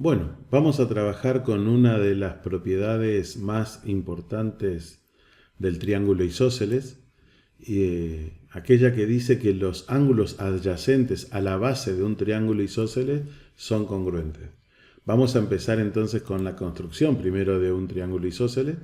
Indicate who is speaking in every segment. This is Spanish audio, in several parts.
Speaker 1: Bueno, vamos a trabajar con una de las propiedades más importantes del triángulo isósceles, aquella que dice que los ángulos adyacentes a la base de un triángulo isósceles son congruentes. Vamos a empezar entonces con la construcción primero de un triángulo isósceles.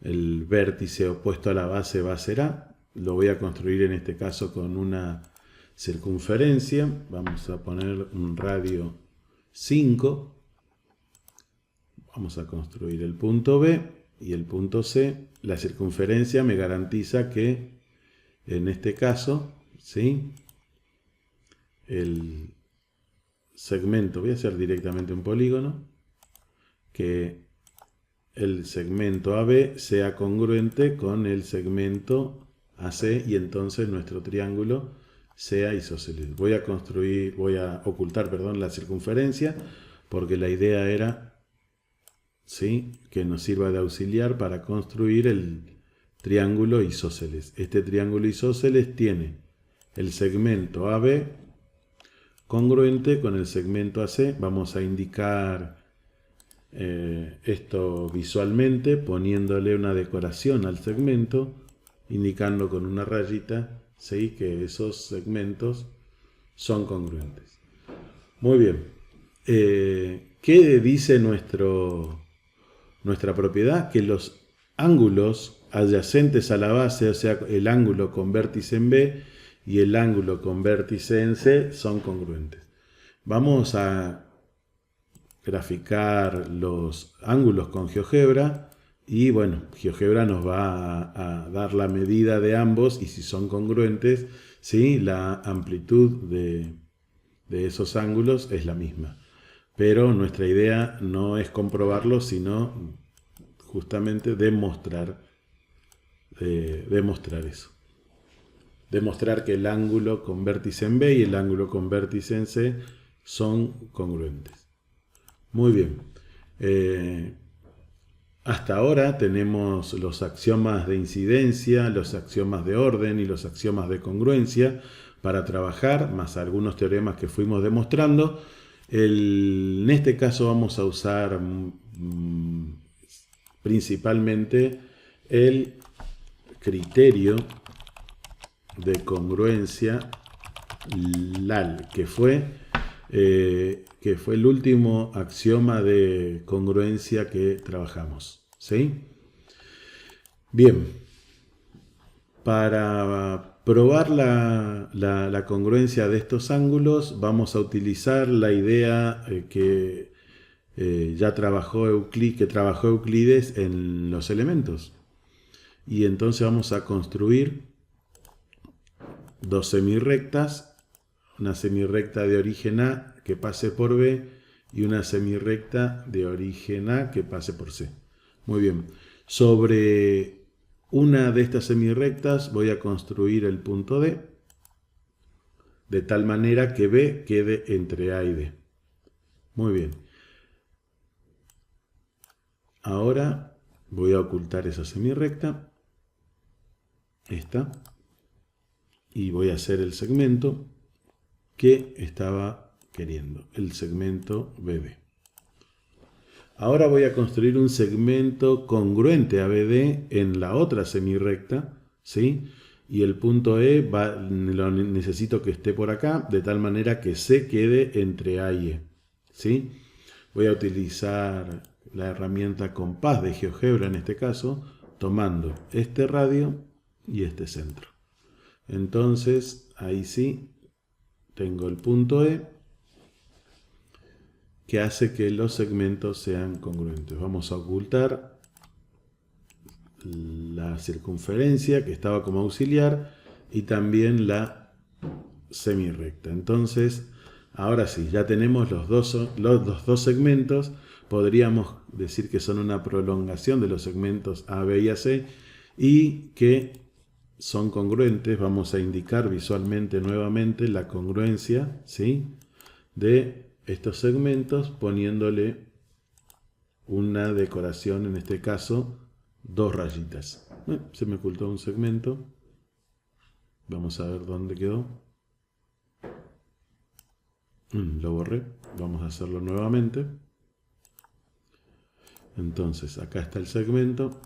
Speaker 1: El vértice opuesto a la base va a ser A. Lo voy a construir en este caso con una circunferencia. Vamos a poner un radio 5. Vamos a construir el punto B y el punto C. La circunferencia me garantiza que en este caso, ¿sí?, el segmento, voy a hacer directamente un polígono, que el segmento AB sea congruente con el segmento AC y entonces nuestro triángulo sea isósceles. Voy a ocultar, la circunferencia porque la idea era, ¿sí?, que nos sirva de auxiliar para construir el triángulo isósceles. Este triángulo isósceles tiene el segmento AB congruente con el segmento AC. Vamos a indicar esto visualmente poniéndole una decoración al segmento, indicando con una rayita, ¿sí?, que esos segmentos son congruentes. Muy bien. ¿Qué dice nuestra propiedad? Que los ángulos adyacentes a la base, o sea, el ángulo con vértice en B y el ángulo con vértice en C, son congruentes. Vamos a graficar los ángulos con GeoGebra y bueno, GeoGebra nos va a dar la medida de ambos y si son congruentes, ¿sí?, la amplitud de esos ángulos es la misma. Pero nuestra idea no es comprobarlo, sino justamente demostrar eso. Demostrar que el ángulo con vértice en B y el ángulo con vértice en C son congruentes. Muy bien. Hasta ahora tenemos los axiomas de incidencia, los axiomas de orden y los axiomas de congruencia para trabajar, más algunos teoremas que fuimos demostrando. En este caso vamos a usar principalmente el criterio de congruencia LAL, que fue el último axioma de congruencia que trabajamos, ¿sí? Bien, para probar la congruencia de estos ángulos vamos a utilizar la idea que trabajó Euclides en los elementos. Y entonces vamos a construir dos semirrectas, una semirrecta de origen A que pase por B y una semirrecta de origen A que pase por C. Muy bien. Sobre una de estas semirrectas voy a construir el punto D, de tal manera que B quede entre A y D. Muy bien. Ahora voy a ocultar esa semirrecta, esta, y voy a hacer el segmento que estaba queriendo, el segmento BD. Ahora voy a construir un segmento congruente a BD en la otra semirrecta, ¿sí? Y el punto E lo necesito que esté por acá, de tal manera que C quede entre A y E, ¿sí? Voy a utilizar la herramienta compás de GeoGebra en este caso, tomando este radio y este centro. Entonces, ahí sí, tengo el punto E, que hace que los segmentos sean congruentes. Vamos a ocultar la circunferencia, que estaba como auxiliar, y también la semirrecta. Entonces, ahora sí, ya tenemos los dos segmentos. Podríamos decir que son una prolongación de los segmentos A, B y AC, y que son congruentes. Vamos a indicar visualmente nuevamente la congruencia, ¿sí?, de estos segmentos poniéndole una decoración, en este caso, dos rayitas. Se me ocultó un segmento. Vamos a ver dónde quedó. Lo borré. Vamos a hacerlo nuevamente. Entonces, acá está el segmento.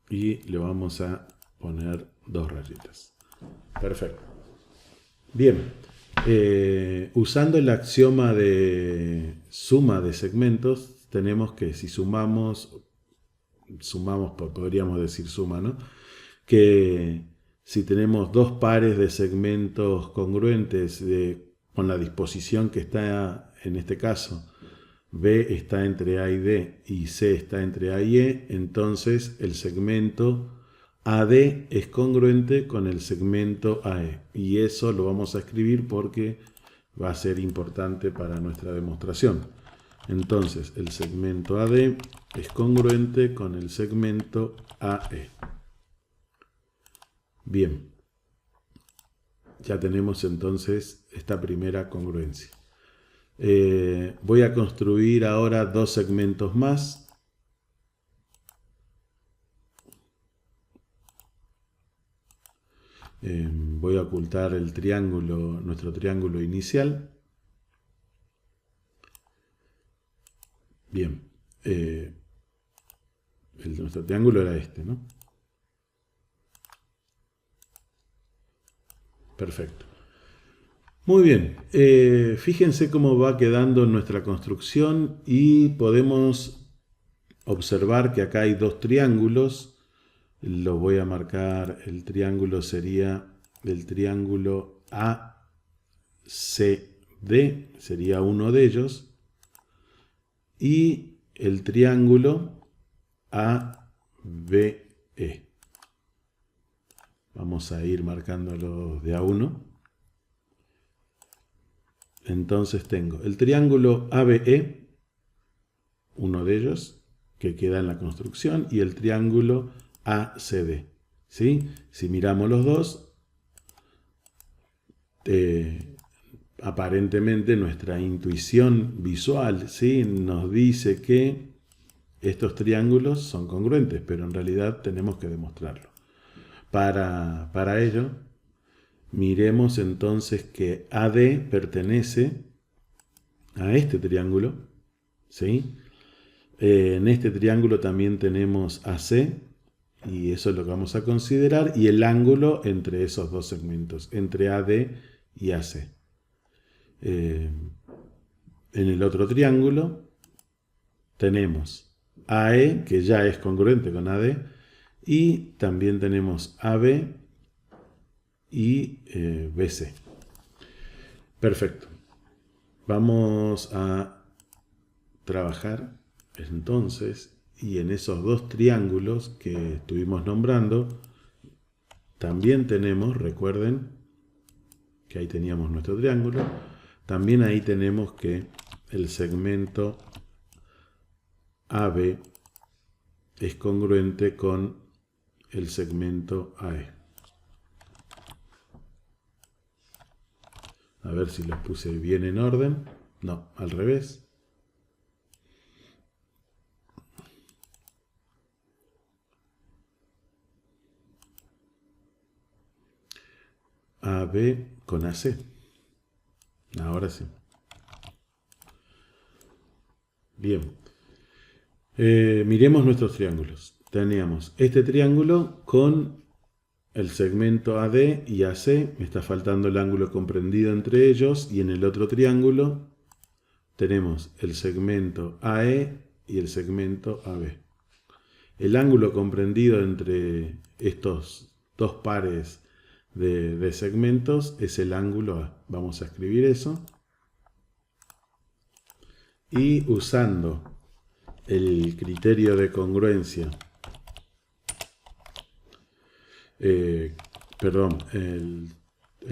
Speaker 1: Y le vamos a poner 2 rayitas. Perfecto. Bien. Usando el axioma de suma de segmentos, tenemos que si sumamos, podríamos decir suma, ¿no? Que si tenemos 2 pares de segmentos congruentes con la disposición que está en este caso, B está entre A y D y C está entre A y E, entonces el segmento AD es congruente con el segmento AE. Y eso lo vamos a escribir porque va a ser importante para nuestra demostración. Entonces el segmento AD es congruente con el segmento AE. Bien. Ya tenemos entonces esta primera congruencia. Voy a construir ahora 2 segmentos más. Voy a ocultar el triángulo, nuestro triángulo inicial. Bien. Nuestro triángulo era este, ¿no? Perfecto. Muy bien. Fíjense cómo va quedando nuestra construcción y podemos observar que acá hay 2 triángulos. Lo voy a marcar, el triángulo sería el triángulo ACD, sería uno de ellos, y el triángulo ABE. Vamos a ir marcándolos de a uno. Entonces tengo el triángulo ABE, uno de ellos, que queda en la construcción, y el triángulo ACD. ¿Sí? Si miramos los dos, aparentemente nuestra intuición visual, ¿sí?, nos dice que estos triángulos son congruentes, pero en realidad tenemos que demostrarlo. Para ello, miremos entonces que AD pertenece a este triángulo, ¿sí? En este triángulo también tenemos AC, y eso es lo que vamos a considerar, y el ángulo entre esos 2 segmentos, entre AD y AC. En el otro triángulo tenemos AE, que ya es congruente con AD, y también tenemos AB y BC. Perfecto. Vamos a trabajar entonces, y en esos 2 triángulos que estuvimos nombrando, también tenemos, recuerden que ahí teníamos nuestro triángulo, también ahí tenemos que el segmento AB es congruente con el segmento AE. A ver si los puse bien en orden. No, al revés. AB con AC. Ahora sí. Bien. Miremos nuestros triángulos. Teníamos este triángulo con el segmento AD y AC. Me está faltando el ángulo comprendido entre ellos. Y en el otro triángulo tenemos el segmento AE y el segmento AB. El ángulo comprendido entre estos 2 pares de segmentos es el ángulo A. Vamos a escribir eso. Y usando el criterio de congruencia, el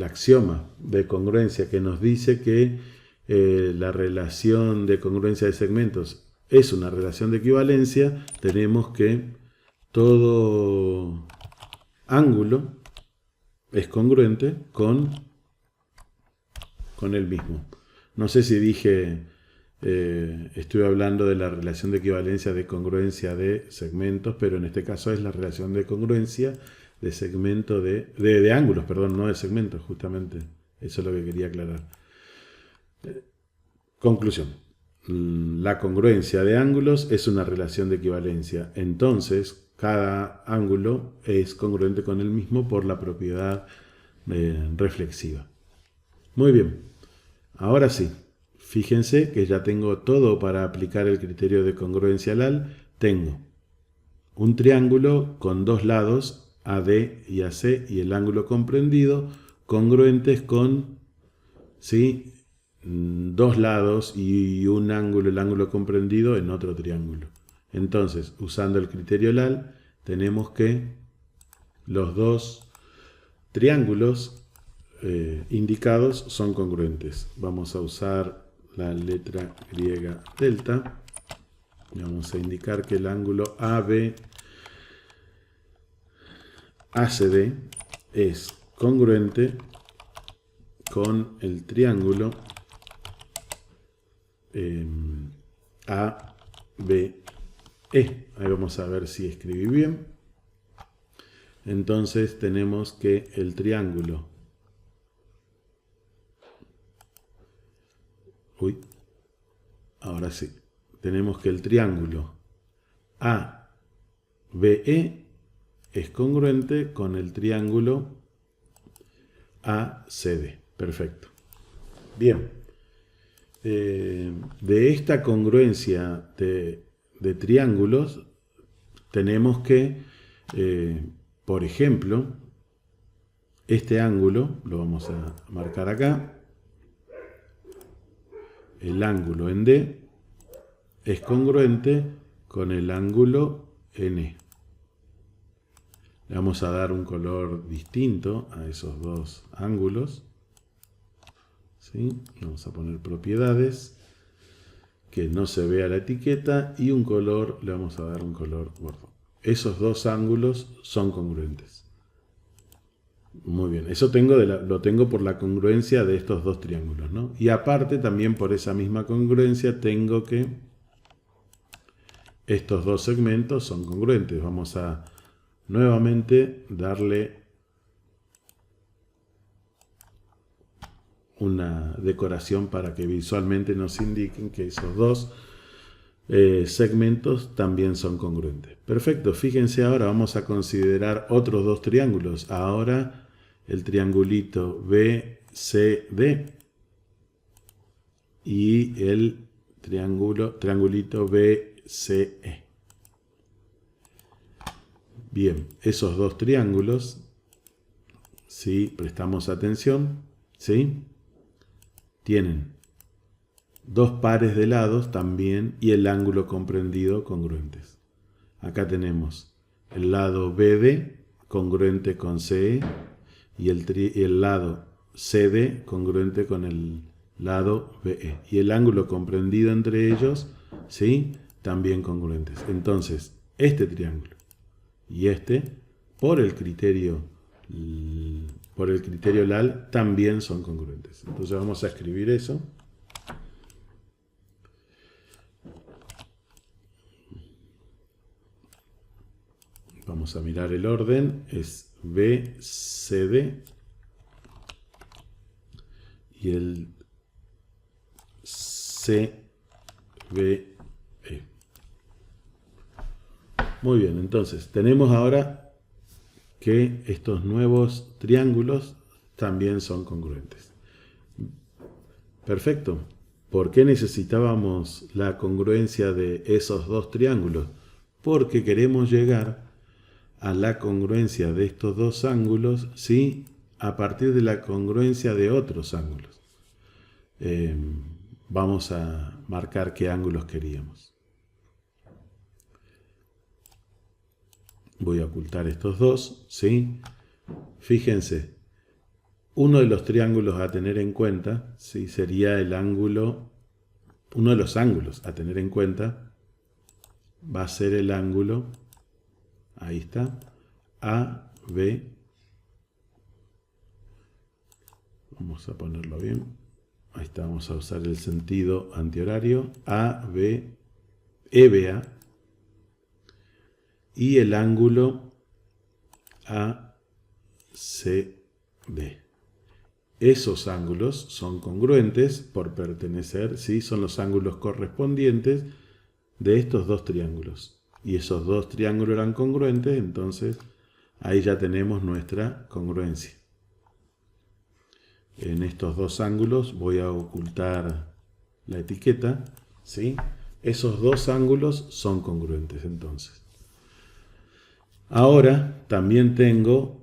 Speaker 1: axioma de congruencia que nos dice que la relación de congruencia de segmentos es una relación de equivalencia, tenemos que todo ángulo es congruente con el mismo. No sé si dije, estuve hablando de la relación de equivalencia de congruencia de segmentos, pero en este caso es la relación de congruencia de segmento de ángulos, perdón, no de segmentos, justamente. Eso es lo que quería aclarar. Conclusión. La congruencia de ángulos es una relación de equivalencia. Entonces, cada ángulo es congruente con el mismo por la propiedad reflexiva. Muy bien. Ahora sí. Fíjense que ya tengo todo para aplicar el criterio de congruencia LAL. Tengo un triángulo con dos lados, AD y AC, y el ángulo comprendido, congruentes con, ¿sí?, dos lados y un ángulo, el ángulo comprendido en otro triángulo. Entonces, usando el criterio LAL, tenemos que los dos triángulos indicados son congruentes. Vamos a usar la letra griega delta. Vamos a indicar que el ángulo AB ACD es congruente con el triángulo ABE. Ahí vamos a ver si escribí bien. Entonces tenemos que el triángulo ahora sí. Tenemos que el triángulo ABE es congruente con el triángulo ACD. Perfecto. Bien. De esta congruencia de triángulos tenemos que, por ejemplo, este ángulo, lo vamos a marcar acá, el ángulo en D es congruente con el ángulo en E. Le vamos a dar un color distinto a esos dos ángulos. ¿Sí? Vamos a poner propiedades, que no se vea la etiqueta, y un color, le vamos a dar un color gordo. Esos dos ángulos son congruentes. Muy bien, eso lo tengo por la congruencia de estos dos triángulos, ¿no? Y aparte también por esa misma congruencia tengo que estos dos segmentos son congruentes. Vamos a nuevamente darle una decoración para que visualmente nos indiquen que esos dos segmentos también son congruentes. Perfecto, fíjense, ahora vamos a considerar otros dos triángulos. Ahora el triangulito BCD y el triangulito BCE. Bien, esos dos triángulos, si prestamos atención, ¿sí?, tienen dos pares de lados también y el ángulo comprendido congruentes. Acá tenemos el lado BD congruente con CE y el lado CD congruente con el lado BE. Y el ángulo comprendido entre ellos, ¿sí?, también congruentes. Entonces, este triángulo y este, por el criterio LAL, también son congruentes. Entonces vamos a escribir eso. Vamos a mirar el orden. Es BCD y el CBE. Muy bien, entonces tenemos ahora que estos nuevos triángulos también son congruentes. Perfecto. ¿Por qué necesitábamos la congruencia de esos dos triángulos? Porque queremos llegar a la congruencia de estos dos ángulos, ¿sí?, a partir de la congruencia de otros ángulos. Vamos a marcar qué ángulos queríamos. Voy a ocultar estos dos, ¿sí? Fíjense, uno de los triángulos a tener en cuenta, ¿sí?, sería el ángulo, uno de los ángulos a tener en cuenta va a ser el ángulo, ahí está, AB. Vamos a ponerlo bien. Ahí está, vamos a usar el sentido antihorario. AB, EBA. Y el ángulo ACD. esos ángulos son congruentes por pertenecer, ¿sí? Son los ángulos correspondientes de estos dos triángulos. Y esos dos triángulos eran congruentes, entonces ahí ya tenemos nuestra congruencia. En estos dos ángulos voy a ocultar la etiqueta, ¿sí? Esos dos ángulos son congruentes entonces. Ahora también tengo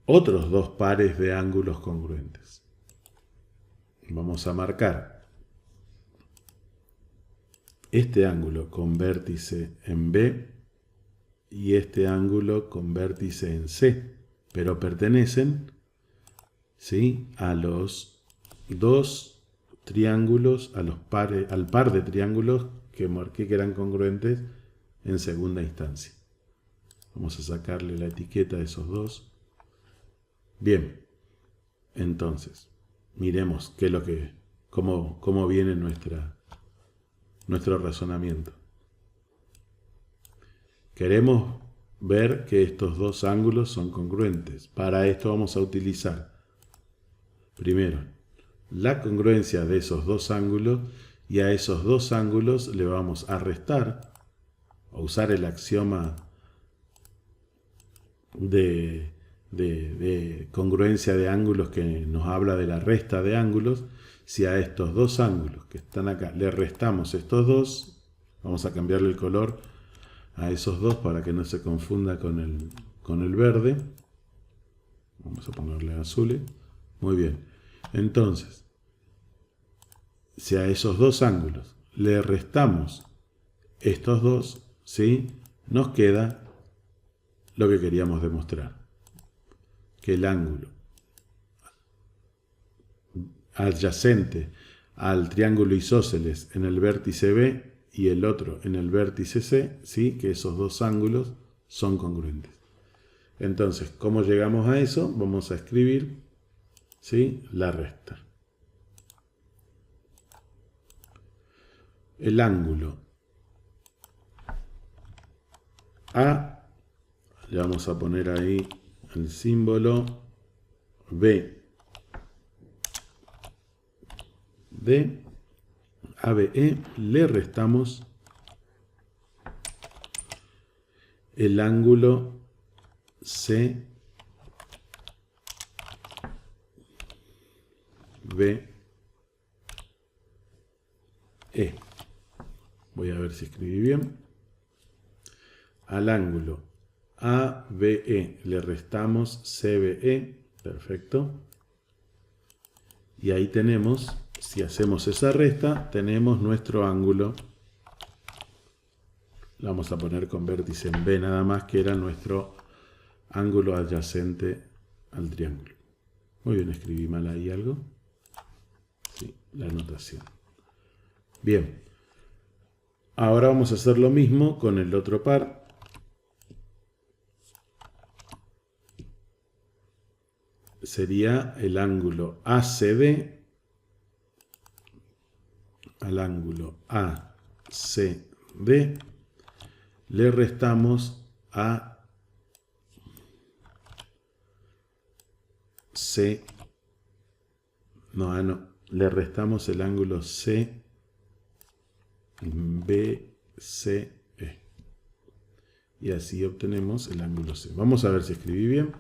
Speaker 1: otros dos pares de ángulos congruentes. Vamos a marcar este ángulo con vértice en B y este ángulo con vértice en C, pero pertenecen, ¿sí?, a los dos triángulos, al par de triángulos que marqué que eran congruentes en segunda instancia. Vamos a sacarle la etiqueta de esos dos. Bien, entonces, miremos qué es lo que, cómo viene nuestro razonamiento. Queremos ver que estos dos ángulos son congruentes. Para esto vamos a utilizar, primero, la congruencia de esos dos ángulos, y a esos dos ángulos le vamos a restar, a usar el axioma de congruencia de ángulos que nos habla de la resta de ángulos. Si a estos dos ángulos que están acá le restamos estos dos, vamos a cambiarle el color a esos dos para que no se confunda con el verde. Vamos a ponerle azul. Muy bien. Entonces, si a esos dos ángulos le restamos estos dos, ¿sí?, nos queda lo que queríamos demostrar, que el ángulo adyacente al triángulo isósceles en el vértice B y el otro en el vértice C, ¿sí?, que esos dos ángulos son congruentes. Entonces, ¿cómo llegamos a eso? Vamos a escribir, ¿sí?, la resta. El ángulo A, le vamos a poner ahí el símbolo B de ABE, le restamos el ángulo CBE. Voy a ver si escribí bien. Al ángulo ABE le restamos CBE, perfecto. Y ahí tenemos, si hacemos esa resta, tenemos nuestro ángulo. Lo vamos a poner con vértice en B nada más, que era nuestro ángulo adyacente al triángulo. Muy bien, escribí mal ahí algo. Sí, la anotación. Bien. Ahora vamos a hacer lo mismo con el otro par. Sería el ángulo ACD. Al ángulo ACD le restamos a C. Le restamos el ángulo CBCE. Y así obtenemos el ángulo C. Vamos a ver si escribí bien.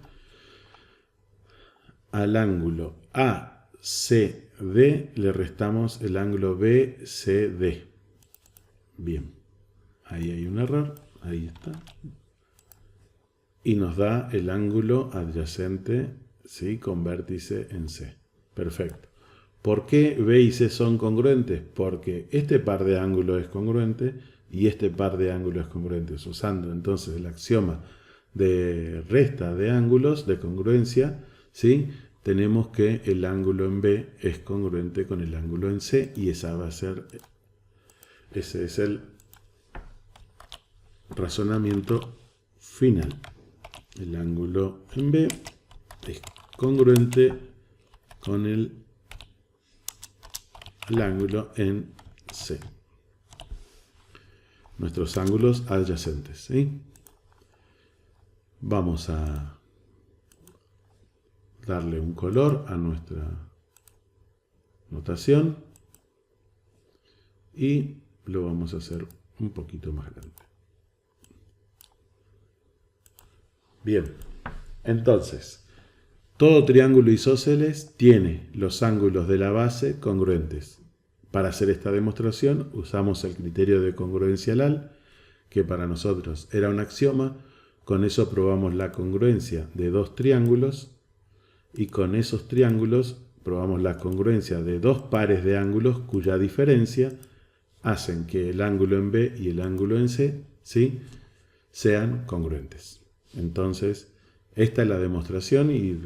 Speaker 1: Al ángulo ACD le restamos el ángulo BCD. Bien. Ahí hay un error. Ahí está. Y nos da el ángulo adyacente, ¿sí?, con vértice en C. Perfecto. ¿Por qué B y C son congruentes? Porque este par de ángulos es congruente y este par de ángulos es congruente. Usando entonces el axioma de resta de ángulos, de congruencia, ¿sí?, tenemos que el ángulo en B es congruente con el ángulo en C y ese es el razonamiento final. El ángulo en B es congruente con el ángulo en C. Nuestros ángulos adyacentes, ¿sí? Vamos a darle un color a nuestra notación y lo vamos a hacer un poquito más grande. Bien, entonces, todo triángulo isósceles tiene los ángulos de la base congruentes. Para hacer esta demostración usamos el criterio de congruencia LAL, que para nosotros era un axioma. Con eso probamos la congruencia de dos triángulos y con esos triángulos probamos la congruencia de dos pares de ángulos cuya diferencia hacen que el ángulo en B y el ángulo en C, ¿sí?, sean congruentes. Entonces, esta es la demostración y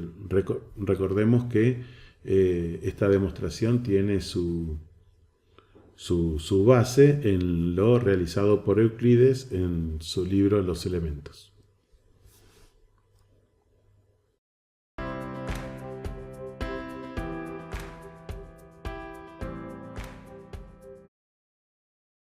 Speaker 1: recordemos que esta demostración tiene su base en lo realizado por Euclides en su libro Los Elementos.